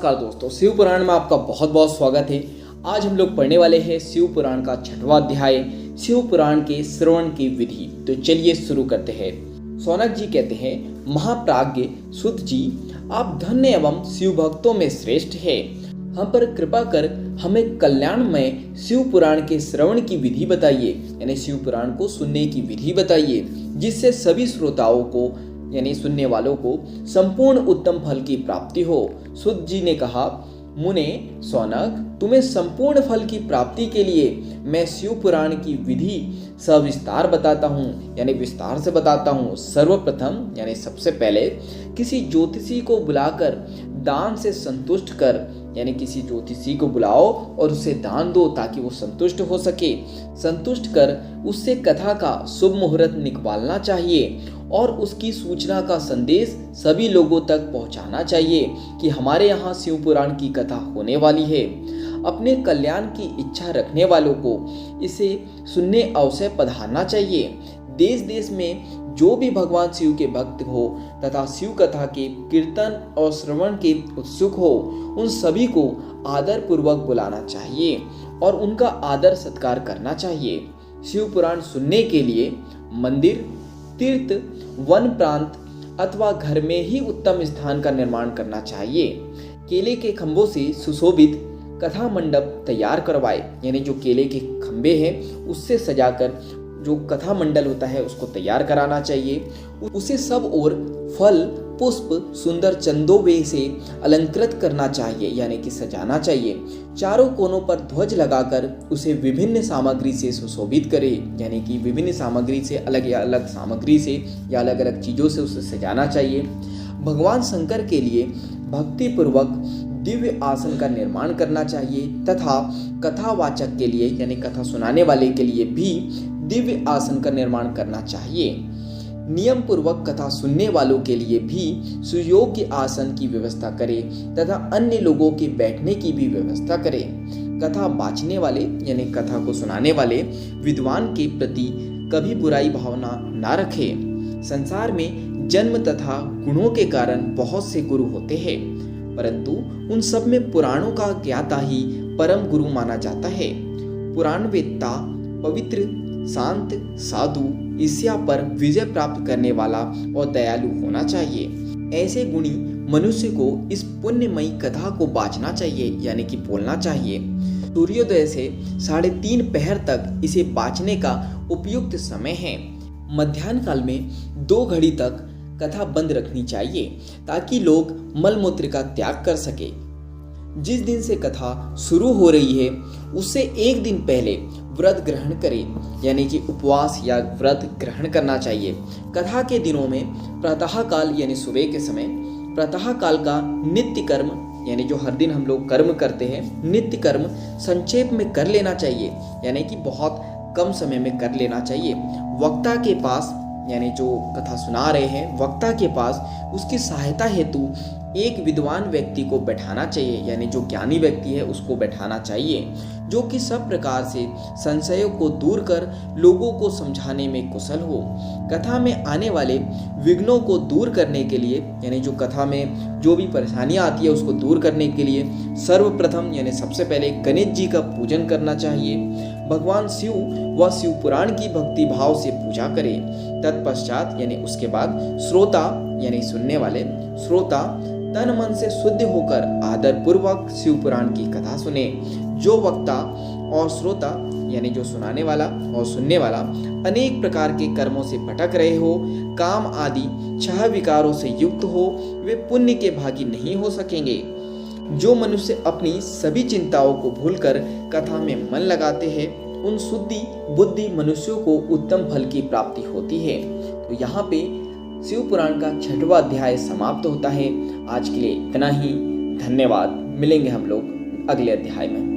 नमस्कार दोस्तों, शिव पुराण में आपका बहुत बहुत स्वागत है। आज हम लोग पढ़ने वाले हैं शिव पुराण का 6वां अध्याय, शिव पुराण के श्रवण की विधि। तो चलिए शुरू करते हैं। सौनक जी कहते हैं, महाप्राज्ञ सुत जी, आप धन्य एवं शिव भक्तों में श्रेष्ठ है। हम पर कृपा कर हमें कल्याणमय शिव पुराण के श्रवण की विधि बताइए, यानी शिव पुराण को सुनने की विधि बताइए, जिससे सभी श्रोताओं को यानी सुनने वालों को संपूर्ण उत्तम फल की प्राप्ति हो। सुत जी ने कहा, मुने सौनक, तुम्हें संपूर्ण फल की प्राप्ति के लिए मैं शिव पुराण की विधि सविस्तार बताता हूँ, यानी विस्तार से बताता हूँ। सर्वप्रथम यानी सबसे पहले किसी ज्योतिषी को बुलाकर दान से संतुष्ट कर, यानी किसी ज्योतिषी को बुलाओ और उसे दान दो ताकि वो संतुष्ट हो सके। संतुष्ट कर उससे कथा का शुभ मुहूर्त निकालना चाहिए और उसकी सूचना का संदेश सभी लोगों तक पहुंचाना चाहिए कि हमारे यहाँ शिव पुराण की कथा होने वाली है। अपने कल्याण की इच्छा रखने वालों को इसे सुनने अवश्य पधारना चाहिए। देश देश में जो भी भगवान शिव के भक्त हो तथा शिव कथा के कीर्तन और श्रवण के उत्सुक हो, उन सभी को आदर पूर्वक बुलाना चाहिए और उनका आदर सत्कार करना चाहिए। शिव पुराण सुनने के लिए मंदिर, तीर्थ, वन प्रांत अथवा घर में ही उत्तम स्थान का निर्माण करना चाहिए। केले के खंभों से सुशोभित कथा मंडप तैयार करवाए, यानी जो केले के खंभे हैं उससे सजाकर जो कथा मंडल होता है उसको तैयार कराना चाहिए। उसे सब ओर फल, पुष्प, सुंदर चंदोबे से अलंकृत करना चाहिए, यानी कि सजाना चाहिए। चारों कोनों पर ध्वज लगाकर उसे विभिन्न सामग्री से सुशोभित करे, यानी कि विभिन्न सामग्री से अलग सामग्री से या अलग अलग चीजों से उसे सजाना चाहिए। भगवान शंकर के लिए भक्ति पूर्वक दिव्य आसन का निर्माण करना चाहिए तथा कथावाचक के लिए यानी कथा सुनाने वाले के लिए भी दिव्य आसन का निर्माण करना चाहिए। नियम पूर्वक कथा सुनने वालों के लिए भी सुयोग्य आसन की व्यवस्था करें तथा अन्य लोगों के बैठने की भी व्यवस्था करें। कथा बाँचने वाले यानी कथा को सुनाने वाले विद्वान के प्रति कभी बुराई भावना ना रखें। संसार में जन्म तथा गुणों के कारण बहुत से गुरु होते हैं, परंतु उन सब में पुराणों का ज्ञाता ही परम गुरु माना जाता है। पुराण वेत्ता पवित्र, शांत, साधु, ईर्ष्या पर विजय प्राप्त करने वाला और दयालु होना चाहिए। ऐसे गुणी मनुष्य को इस पुण्यमयी कथा को बाँचना चाहिए, यानी कि बोलना चाहिए। सूर्योदय से 3:30 पहर तक इसे बाँचने का उपयुक्त समय है। मध्याह्न काल में 2 घड़ी तक कथा बंद रखनी चाहिए ताकि लोग मल मूत्र का त्याग कर सके। जिस दिन से कथा शुरू हो रही है उससे 1 दिन पहले व्रत ग्रहण करें, यानी कि उपवास या व्रत ग्रहण करना चाहिए। कथा के दिनों में प्रातः काल यानी सुबह के समय प्रातः काल का नित्य कर्म, यानी जो हर दिन हम लोग कर्म करते हैं, नित्य कर्म संक्षेप में कर लेना चाहिए, यानी कि बहुत कम समय में कर लेना चाहिए। वक्ता के पास यानी जो कथा सुना रहे हैं वक्ता के पास उसकी सहायता हेतु एक विद्वान व्यक्ति को बैठाना चाहिए, यानी जो ज्ञानी व्यक्ति है उसको बैठाना चाहिए, जो कि सब प्रकार से संशयों को दूर कर लोगों को समझाने में कुशल हो। कथा में आने वाले विघ्नों को दूर करने के लिए, यानी जो कथा में जो भी परेशानियां आती है उसको दूर करने के लिए सर्वप्रथम यानी सबसे पहले गणेश जी का पूजन करना चाहिए। भगवान शिव व शिव पुराण की भक्ति भाव से पूजा करें। तत्पश्चात यानी उसके बाद श्रोता यानी सुनने वाले श्रोता तन मन से शुद्ध होकर आदर पूर्वक शिव पुराण की कथा सुने। जो वक्ता और श्रोता यानी जो सुनाने वाला और सुनने वाला अनेक प्रकार के कर्मों से भटक रहे हो, काम आदि 6 विकारों से युक्त हो, वे पुण्य के भागी नहीं हो सकेंगे। जो मनुष्य अपनी सभी चिंताओं को भूलकर कथा में मन लगाते हैं, उन शुद्धि बुद्धि मनुष्यों को उत्तम फल की प्राप्ति होती है। तो यहाँ पे शिव पुराण का 6वां अध्याय समाप्त होता है। आज के लिए इतना ही। धन्यवाद। मिलेंगे हम लोग अगले अध्याय में।